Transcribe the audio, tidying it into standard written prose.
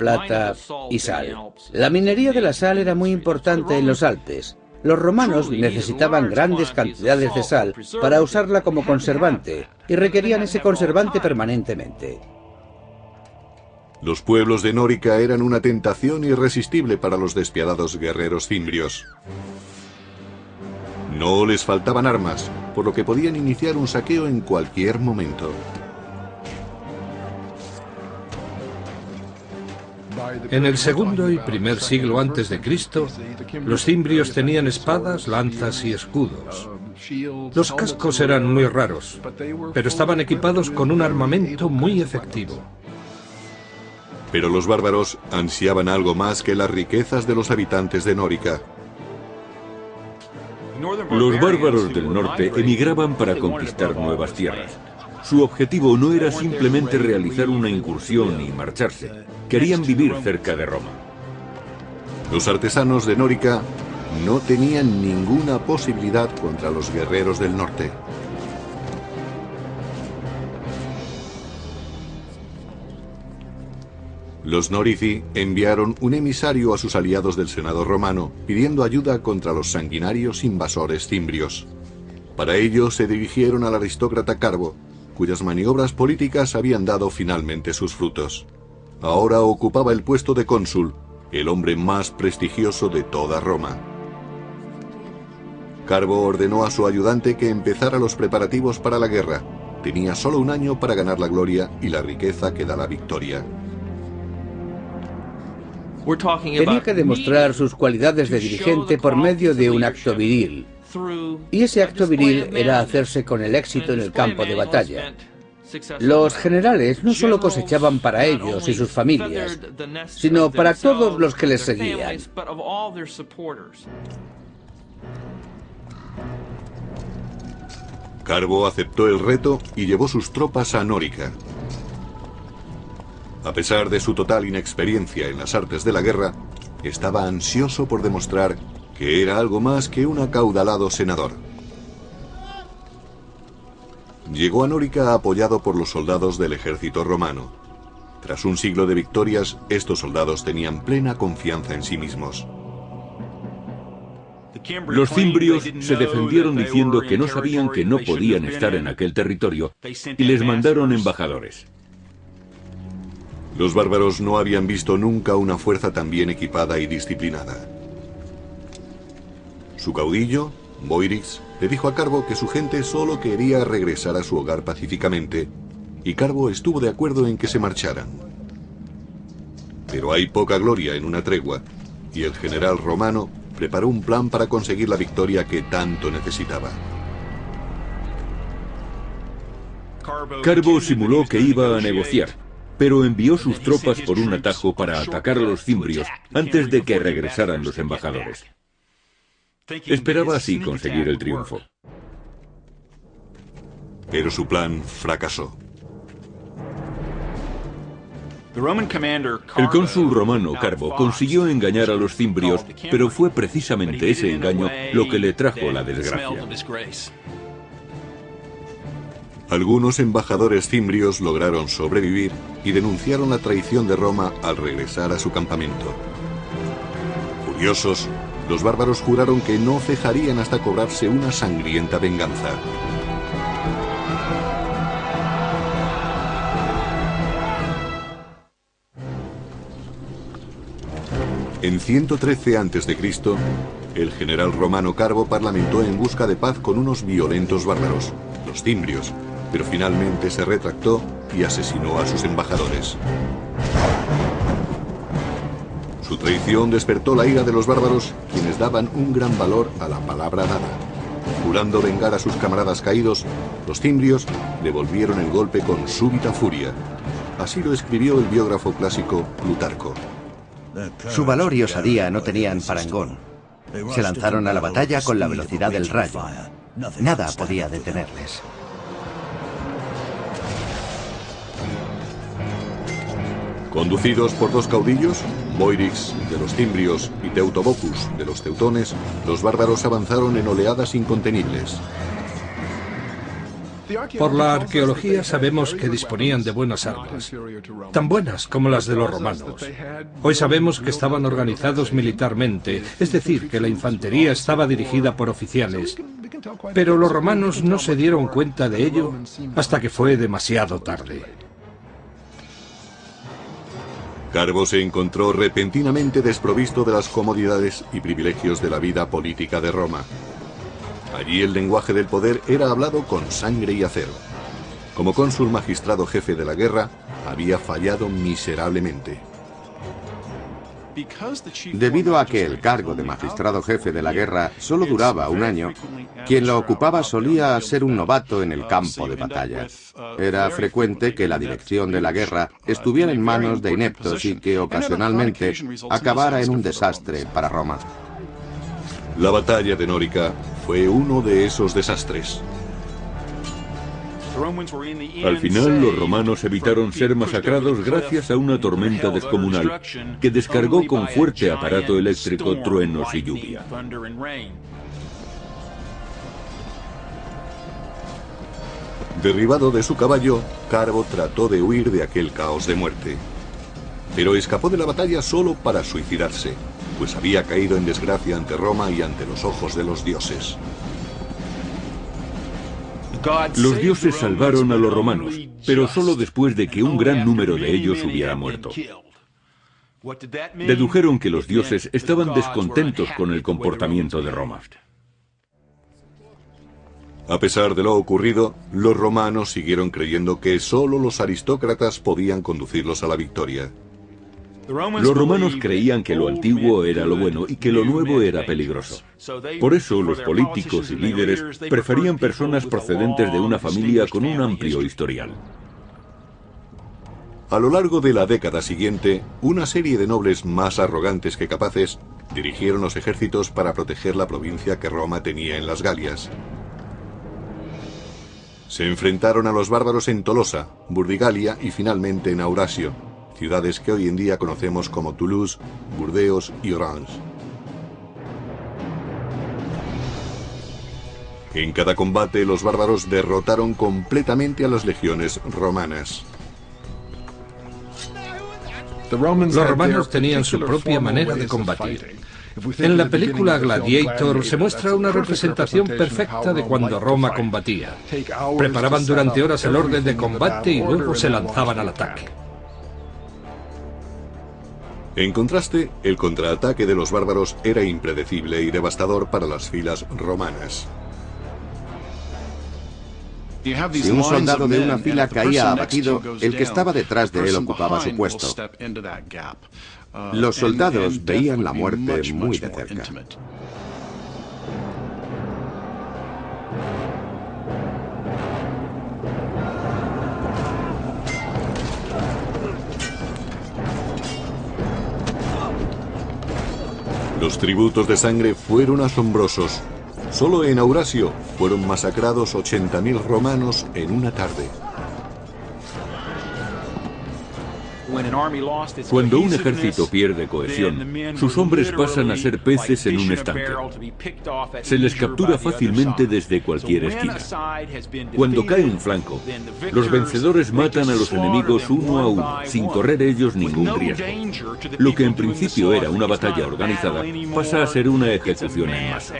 plata y sal. La minería de la sal era muy importante en los Alpes. Los romanos necesitaban grandes cantidades de sal para usarla como conservante y requerían ese conservante permanentemente. Los pueblos de Nórica eran una tentación irresistible para los despiadados guerreros cimbrios. No les faltaban armas, por lo que podían iniciar un saqueo en cualquier momento. En el segundo y primer siglo antes de Cristo, los cimbrios tenían espadas, lanzas y escudos. Los cascos eran muy raros, pero estaban equipados con un armamento muy efectivo. Pero los bárbaros ansiaban algo más que las riquezas de los habitantes de Nórica. Los bárbaros del norte emigraban para conquistar nuevas tierras. Su objetivo no era simplemente realizar una incursión y marcharse. Querían vivir cerca de Roma. Los artesanos de Nórica no tenían ninguna posibilidad contra los guerreros del norte. Los Norici enviaron un emisario a sus aliados del Senado romano pidiendo ayuda contra los sanguinarios invasores cimbrios. Para ello se dirigieron al aristócrata Carbo, cuyas maniobras políticas habían dado finalmente sus frutos. Ahora ocupaba el puesto de cónsul, el hombre más prestigioso de toda Roma. Carbo ordenó a su ayudante que empezara los preparativos para la guerra. Tenía solo un año para ganar la gloria y la riqueza que da la victoria. Tenía que demostrar sus cualidades de dirigente por medio de un acto viril. Y ese acto viril era hacerse con el éxito en el campo de batalla. Los generales no solo cosechaban para ellos y sus familias, sino para todos los que les seguían. Carbo aceptó el reto y llevó sus tropas a Nórica. A pesar de su total inexperiencia en las artes de la guerra, estaba ansioso por demostrar que era algo más que un acaudalado senador. Llegó a Nórica apoyado por los soldados del ejército romano. Tras un siglo de victorias, estos soldados tenían plena confianza en sí mismos. Los cimbrios se defendieron diciendo que no sabían que no podían estar en aquel territorio y les mandaron embajadores. Los bárbaros no habían visto nunca una fuerza tan bien equipada y disciplinada. Su caudillo, Boirix, le dijo a Carbo que su gente solo quería regresar a su hogar pacíficamente, y Carbo estuvo de acuerdo en que se marcharan. Pero hay poca gloria en una tregua, y el general romano preparó un plan para conseguir la victoria que tanto necesitaba. Carbo simuló que iba a negociar, pero envió sus tropas por un atajo para atacar a los cimbrios antes de que regresaran los embajadores. Esperaba así conseguir el triunfo. Pero su plan fracasó. El cónsul romano Carbo consiguió engañar a los cimbrios, pero fue precisamente ese engaño lo que le trajo la desgracia. Algunos embajadores cimbrios lograron sobrevivir y denunciaron la traición de Roma al regresar a su campamento. Furiosos, los bárbaros juraron que no cejarían hasta cobrarse una sangrienta venganza. En 113 a.C., el general romano Carbo parlamentó en busca de paz con unos violentos bárbaros, los cimbrios, pero finalmente se retractó y asesinó a sus embajadores. Su traición despertó la ira de los bárbaros, quienes daban un gran valor a la palabra dada. Jurando vengar a sus camaradas caídos, los cimbrios devolvieron el golpe con súbita furia. Así lo escribió el biógrafo clásico Plutarco. Su valor y osadía no tenían parangón. Se lanzaron a la batalla con la velocidad del rayo. Nada podía detenerles. Conducidos por dos caudillos, Boirix de los cimbrios y Teutobocus de los teutones, los bárbaros avanzaron en oleadas incontenibles. Por la arqueología sabemos que disponían de buenas armas, tan buenas como las de los romanos. Hoy sabemos que estaban organizados militarmente, es decir, que la infantería estaba dirigida por oficiales, pero los romanos no se dieron cuenta de ello hasta que fue demasiado tarde. Carbo se encontró repentinamente desprovisto de las comodidades y privilegios de la vida política de Roma. Allí el lenguaje del poder era hablado con sangre y acero. Como cónsul magistrado jefe de la guerra, había fallado miserablemente. Debido a que el cargo de magistrado jefe de la guerra solo duraba un año, quien lo ocupaba solía ser un novato en el campo de batalla. Era frecuente que la dirección de la guerra estuviera en manos de ineptos y que ocasionalmente acabara en un desastre para Roma. La batalla de Nórica fue uno de esos desastres. Al final, los romanos evitaron ser masacrados gracias a una tormenta descomunal que descargó con fuerte aparato eléctrico truenos y lluvia. Derribado de su caballo, Carbo trató de huir de aquel caos de muerte. Pero escapó de la batalla solo para suicidarse, pues había caído en desgracia ante Roma y ante los ojos de los dioses. Los dioses salvaron a los romanos, pero solo después de que un gran número de ellos hubiera muerto. Dedujeron que los dioses estaban descontentos con el comportamiento de Roma. A pesar de lo ocurrido, los romanos siguieron creyendo que solo los aristócratas podían conducirlos a la victoria. Los romanos creían que lo antiguo era lo bueno y que lo nuevo era peligroso. Por eso los políticos y líderes preferían personas procedentes de una familia con un amplio historial. A lo largo de la década siguiente, una serie de nobles más arrogantes que capaces dirigieron los ejércitos para proteger la provincia que Roma tenía en las Galias. Se enfrentaron a los bárbaros en Tolosa, Burdigalia y finalmente en Aurasio, ciudades que hoy en día conocemos como Toulouse, Burdeos y Orange. En cada combate los bárbaros derrotaron completamente a las legiones romanas. Los romanos tenían su propia manera de combatir. En la película Gladiator se muestra una representación perfecta de cuando Roma combatía. Preparaban durante horas el orden de combate y luego se lanzaban al ataque. En contraste, el contraataque de los bárbaros era impredecible y devastador para las filas romanas. Si un soldado de una fila caía abatido, el que estaba detrás de él ocupaba su puesto. Los soldados veían la muerte muy de cerca. Los tributos de sangre fueron asombrosos. Solo en Aurasio fueron masacrados 80.000 romanos en una tarde. Cuando un ejército pierde cohesión, sus hombres pasan a ser peces en un estanque. Se les captura fácilmente desde cualquier esquina. Cuando cae un flanco, los vencedores matan a los enemigos uno a uno, sin correr ellos ningún riesgo. Lo que en principio era una batalla organizada, pasa a ser una ejecución en masa.